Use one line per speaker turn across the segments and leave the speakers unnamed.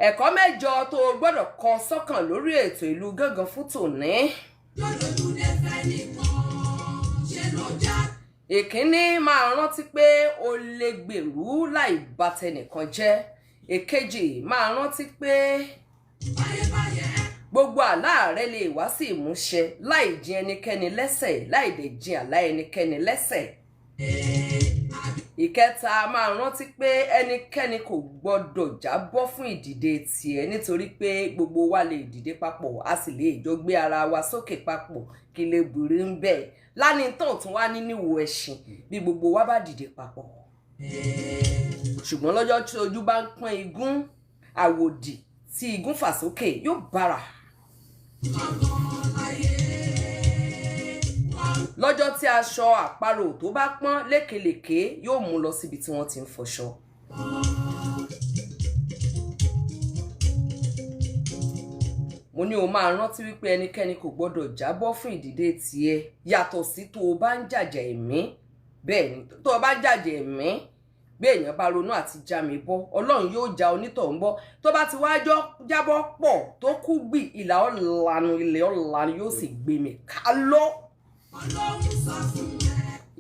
ẹ̀kọ́ mẹ́jọ tó gbọ́dọ̀ kọ sọ́kàn lórí ètò ìlú gángan fún tòní. Ìkíní, máa rántí pé o lè gbèrú láì bà tẹnìkan jẹ́. Èkejì, máa rántí pé gbogbo àlá rẹ lè wá sí ìmúṣẹ láì jin ẹnikẹ́ni lẹ́sẹ̀, láì dẹ̀ jin àlá ẹnikẹ́ni lẹ́sẹ̀. Ìkẹta, máa rántí pé ẹnikẹ́ni kò gbọdọ̀ jábọ́ fún ìdìde tiẹ̀ nítorí pé gbogbo wa lè dìde papọ̀, a sì lè jọ gbé ara wa sókè papọ̀ kí lè burú ń bẹ̀. Lánìí tán tún wá níníwò ẹ̀sìn bí gbogbo wa bá dìde papọ̀. Ṣùgbọ́n lọ́jọ́ tí ojú bá ń pọ́n igún, àwòdì tí igún fà sókè yóò bára. Lọ́jọ́ tí aṣọ àparò tó bá pọ́n lékelèké yóò mú lọ síbi tí wọ́n ti ń fọṣọ. Mo ní o máa rántí wípé ẹnikẹ́ni kò gbọdọ̀ jábọ́ fún ìdìde tiẹ̀ yàtọ̀ sí tó o bá ń jàjà ẹ̀mí. Bẹ́ẹ̀ ni, tó o bá ń jàjà ẹ̀mí, bí èèyàn bá ronú àti já mi bọ́, Ọlọ́run yóò já onítọ̀hún bọ́. Tó bá ti wá jábọ́ pọ̀ tó kú gbì, ìlà ọ̀lànà ilẹ̀ ọ̀lànà yóò sì gbé mi ká lọ.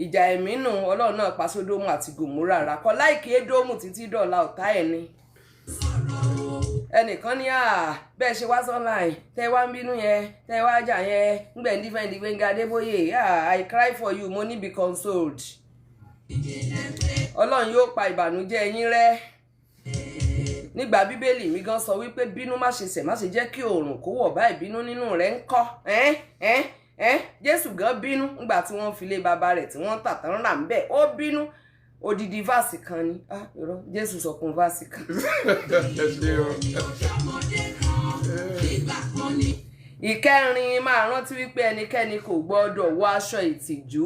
Ìjà ẹ̀mí nù, Ọlọ́run náà pa Sódómù àti Gòmórà rà, kọ láìkí Édómù títí dọ̀la ọ̀tá ẹ̀ ni. Ẹnìkan ní bẹ́ẹ̀ ṣe wá sọ́nà ẹ̀ tẹ́ wá ń bínú yẹn tẹ́ wá jà yẹn ńgbẹ̀ ń dífẹ́ǹdì Gbénga Adébóyè I cry for you, mo ní be consoled. Ọlọ́run yóò pa ìbànújẹ́ yín rẹ́. Nígbà Bíbélì mi gan sọ wípé bínú má ṣe ṣẹ̀, má ṣe jẹ́ kí oòrùn kó wọ̀ bá ìbínú nínú rẹ̀ ń kọ́. Jésù gan bínú nígbà tí wọ́n fi lé bàbá rẹ̀ tí wọ́n tà tán rà ń bẹ̀, ó bínú. Odidi vaasi kan ni irọ́ Jésù sọkún vaasi kan. Ìkẹrin, máa rántí wípé ẹnikẹ́ni kò gbọdọ̀ wọ aṣọ ìtìjú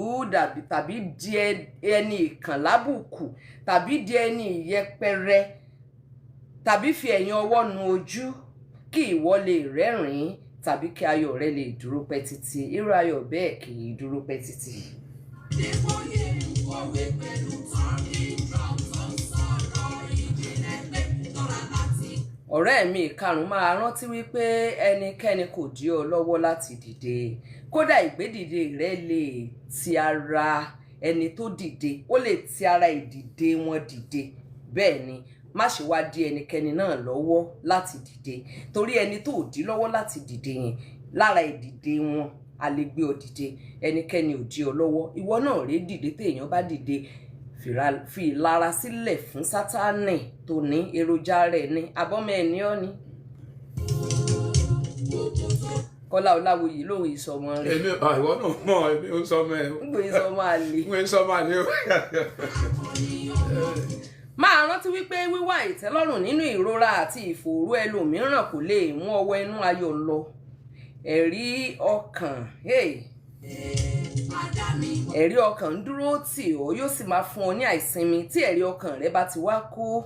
tàbí di ẹni ìkàn lábùkù tàbí di ẹni ìyẹpẹrẹ tàbí fi ẹ̀yìn ọwọ́ nu ojú kí ìwọ lè rẹ́rìn-ín tàbí kí ayọ̀ rẹ lè dúró pẹ́ títí. Irú ayọ̀ bẹ́ẹ̀ kì í dúró pẹ́ títí. Ọ̀rẹ́ mi ìkarùn-ún, máa rántí wípé ẹnikẹ́ni kò dí ọ lọ́wọ́ láti dìde. Kódà ìgbédìde rẹ lè ti ara ẹni tó dìde, ó lè ti ara ìdìde wọn dìde. Bẹ́ẹ̀ ni, má ṣe wá dí ẹnikẹ́ni náà lọ́wọ́ láti dìde, torí ẹni tó dí lọ́wọ́ láti dìde yẹn lára ìdìde wọn a lè gbé ọ dìde. Ẹnikẹ́ni ò dí ọ lọ́wọ́, ìwọ náà rèé dìde. Téèyàn bá dìde, fi ìlara sílẹ̀ fún Sátánì tó ní èròjà rẹ̀ ní abọ́mọ ẹni ọ́ ni. Kọ́lá Ọláwuyì lóhùn ìsọmọ rẹ̀.
Èmi ìwọ náà mọ̀ èmi ò sọmọ ẹ̀.
ń gbé ìsọmọ àlè.
ń sọmọ àlè o.
Máa rántí wípé wíwá ìtẹ́lọ́rùn nínú ìrora àti ìfòòró ẹlòmíràn kò lè mú ọwọ́ inú ayọ̀ lọ. Ẹ̀rí ọkàn ń dúró tì ọ́, yóò sì máa fún ọ ní àìsinmi tí ẹ̀rí ọkàn rẹ bá ti wá kú.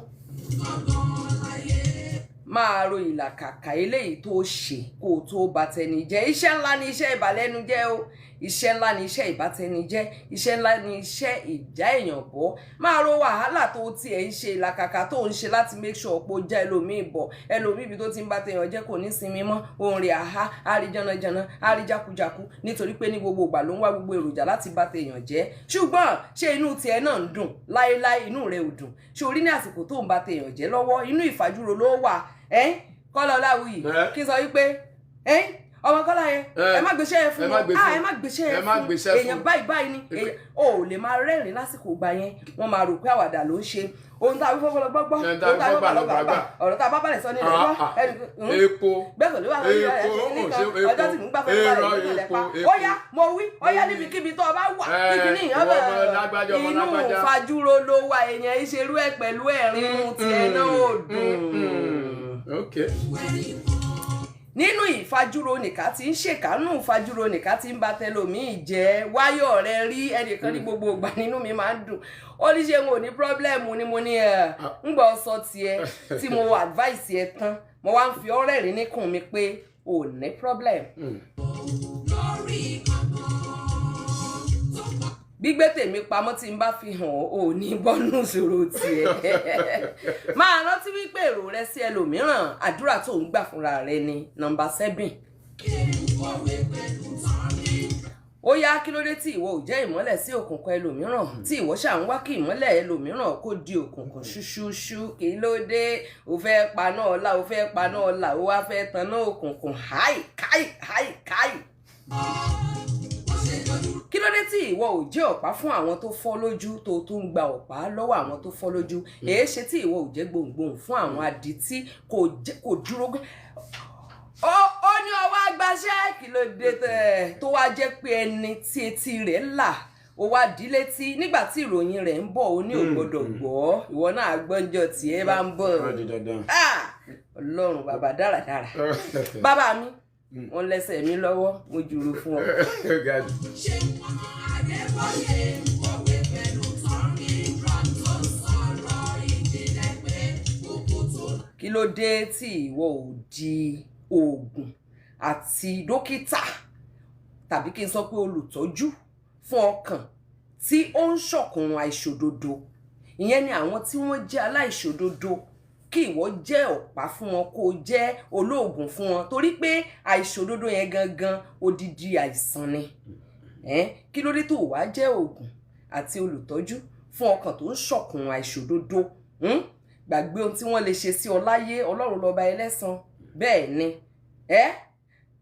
Máa ro ìlàkàkà eléyìí tó ṣe kó o tó bà tẹni jẹ́. Iṣẹ́ ńlá ni iṣẹ́ ìbàlẹ́nu jẹ́ o. Iṣẹ́ ńlá ni iṣẹ́ ìbátẹni jẹ́. Iṣẹ́ ńlá ni iṣẹ́ ìjà èèyàn bọ́. Máa ro wàhálà tó tiẹ̀ ń ṣe, ìlàkàkà tó ń ṣe láti make sure pé ó já ẹlòmíì bọ̀. Ẹlòmíì ibi tó ti ń bá tẹyàn jẹ́ kò ní sinmi mọ́. Ohun rẹ̀ á rí jànàjànà, á rí jákujàku nítorí pé ní gbogbo ìgbà ló ń wá gbogbo èròjà láti bá tẹyàn jẹ́. Ṣùgbọ́n ṣé inú tiẹ̀ náà ń dùn? Láéláé inú rẹ̀ ò dùn. Ṣé orí ní àsìkò tó ń bá tẹyàn jẹ́ lọ́wọ́ inú ìfàjúrò ló wà? Kọ́lá Ọláwuyì kí n sọ wípé ọmọ Kọ́lá yẹn ẹ má gbéṣẹ́ yẹn fún wọn, ẹ má gbéṣẹ́ yẹn fún èèyàn báyìí ni o ò lè máa rẹ́rìn lásìkò ìgbà yẹn, wọ́n máa rò pé àwàdà ló ń ṣe. Ohun tá a wí fọ́fọ́ lọ gbọ́gbọ́, ohun tá a wí fọ́fọ́ lọ gbàgbà, ọ̀rọ̀ tá a bá balẹ̀ sọ ní ilẹ̀ wá
epo
gbẹ́sọ̀ ló wà lórí ẹ̀ nìkan ọjọ́ tí mò ń gbà fẹ́ balẹ̀ nínú ilẹ̀ pa. Ó yá mo wí, ó yá níbikíbi tó o bá wà kíbi ní ìyàbọ̀ inú fajúro ló wà, èèyàn ìṣerú ẹ̀ pẹ̀lú ẹ̀rín tiẹ̀ náà ò dùn. Nínú ìfajúro nìkan tí ń ṣèkánú ìfajúro nìkan tí ń ba tẹlòmíì jẹ́. Wáyọ̀ rẹ rí ẹnìkan ní gbogbo ìgbà nínú mi máa ń dùn. Ó ní ṣe mo ní pírọ́blẹ́mù ni mo ní ń gbọ́ sọ tiẹ̀ tí mo advice ẹ tán mo wá ń fi ọ̀rẹ́ rí níkùn mi pé ò ní problem. gbígbé tèmi pamọ́ tí n bá fi hàn ò ní bọ́nú ìṣòro tiẹ̀. Máa rántí wípé èrò rẹ sí ẹlòmíràn àdúrà tó ń gbà fúnra rẹ ni. Number 7. Ó yá, kí ló dé tí ìwọ ò jẹ́ ìmọ́lẹ̀ sí òkùnkùn ẹlòmíràn, tí ìwọ ṣà ń wá kí ìmọ́lẹ̀ ẹlòmíràn kó di òkùnkùn ṣúṣúṣú? Kí ló dé? O fẹ́ paná ọlá, o fẹ́ paná ọlá, o wá fẹ́ taná òkùnkùn. Háì káì háì káì. Kí ló dé tí ìwọ ò jẹ́ ọ̀pá fún àwọn tó fọ́ lójú tó tún ń gba ọ̀pá lọ́wọ́ àwọn tó fọ́ lójú? Èé ṣe tí ìwọ ò jẹ́ gbohùngbohùn fún àwọn adití kò dúró gbé. Ó ní ọwọ́ agbaṣẹ́, kí ló dé tó wá jẹ́ pé ẹni tí etí rẹ̀ là ó wá dí létí nígbà tí ìròyìn rẹ̀ ń bọ̀ ó ní ò gbọ́dọ̀ gbọ́. Ìwọ náà gbọ́njọ tí ẹ bá ń bọ̀. Ọlọ́run bàbá dáradára. Bàbá mi, wọ́n lẹ́sẹ̀ mi lọ́wọ́, mo jùrù fún ọ. Kí ló dé tí ìwọ ò di oògùn àti dókítà tàbí kí n sọ pé olùtọ́jú fún ọkàn tí ó ń ṣọ̀kùnrùn àìṣòdodo? Ìyẹn ni àwọn tí wọ́n jẹ́ aláìṣòdodo, kí ìwọ jẹ́ ọ̀pá fún wọn, kó jẹ́ olóògùn fún wọn, torí pé àìṣòdodo yẹn gangan odidi àìsàn ni. Kí ló dé tó wá jẹ́ oògùn àti olùtọ́jú fún ọkàn tó ń ṣọ̀kùnrùn àìṣòdodo? Gbàgbé ohun tí wọ́n lè ṣe sí ọ láyé, Ọlọ́run lọ́ba ẹlẹ́san. Bẹ́ẹ̀ ni,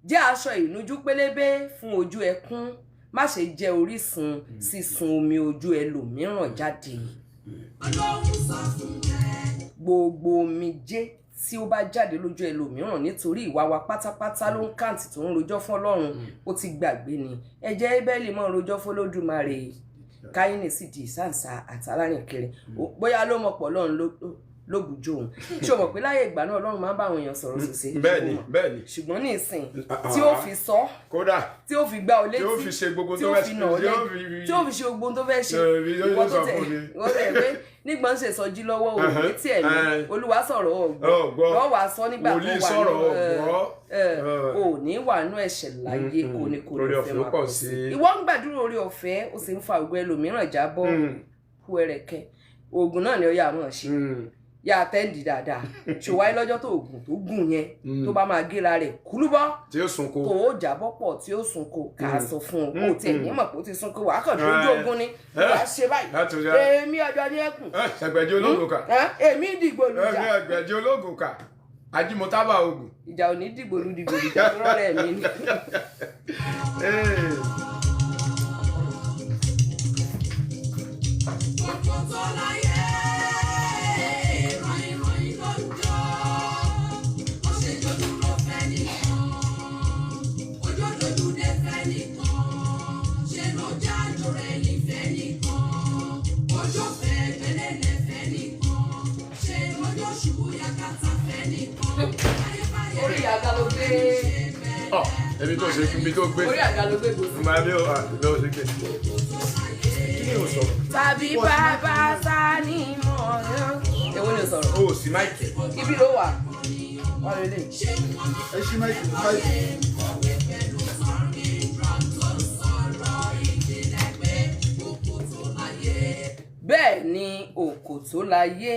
jẹ́ aṣọ ìnujú pélébé fún ojú ẹkún, má ṣe jẹ́ orísun sísun omi ojú ẹlòmíràn jáde. Gbogbo omijé tí ó bá jáde lójú ẹlòmíràn nítorí ìwà wa pátápátá ló ń kàǹtì tó ń rojọ́ fún Ọlọ́run. Ó ti gbàgbé ni. Ẹ jẹ́ Ébẹ́lì mọ́ rojọ́ fún Olódùmarè, Káyínì sì di ìsáǹsá àtàlárìn kiri. Bóyá ló mọ̀ pọ̀ lọ́run lóbùjó òun. Ṣé o mọ̀ pé láyé ìgbà náà Ọlọ́run máa ń bá àwọn èèyàn sọ̀rọ̀ sòsè?
Bẹ́ẹ̀ni.
Ṣùgbọ́n ní ìsìn tí ó fi sọ,
kódà
tí ó fi gbá ọ létí,
tí ó fi ṣe gbogbo
tí ó fi nà ọ lẹ́yìn, tí ó fi ṣe gbogbo tó fẹ́ ṣe. Ìwọ tó tẹ̀ pé nígbà ń ṣe ìsọjí lọ́wọ́ òun tí ẹ̀ ní Olúwa sọ̀rọ̀ ọ̀gbọ́ lọ́wọ́ wá sọ nígbà tó wà ò ní wà nú ẹ̀ṣẹ̀ láyé kò ní kò ní fẹ́ máa pọ̀ sí. Ìwọ ń gbàdúrà orí ọ̀fẹ́, ó sì ń fa ògo ẹlòmíràn jábọ́. Kú ẹrẹ̀kẹ́ oògùn náà ni ó yà mọ̀ ṣe. Yà tẹ́ǹdì dáadáa. Ṣòwáyé lọ́jọ́ tó oògùn tó gùn yẹn tó bá máa gíra rẹ̀ kúlúbọ́
tí ó sunko,
tó ó jábọ́ pọ̀ tí ó sunko, kà á sọ fún ọ. Kò tiẹ̀ ní mọ̀ pé ó ti sunko, wàá kàn lójú ogun ni. Wàá ṣe báyìí. Èmi ọjọ́ ní ẹkùn.
Ṣàgbẹ̀jẹ̀ ológun kà.
Èmi dìgbò lùjà.
Ṣàgbẹ̀jẹ̀ ológun kà. Ajímọ̀tábà ogun.
Ìjà ò ní dìgbò lùjà tó rọrẹ̀ mi ni. Orí àga ló gbé.
Ẹbí tó ṣe ibi tó gbé.
Orí àga ló gbé gbòòsì.
Màá bí lọ sí ké. Kí ni o sọ?
Tàbí bàbá sá ní mọ̀ ọ́. Èwo ni o sọ̀rọ̀?
O sì máìkì.
Ibi ló wà. Wọ́n lè lè.
Ẹ ṣí máìkì.
Bẹ́ẹ̀ ni òkò tó láyé.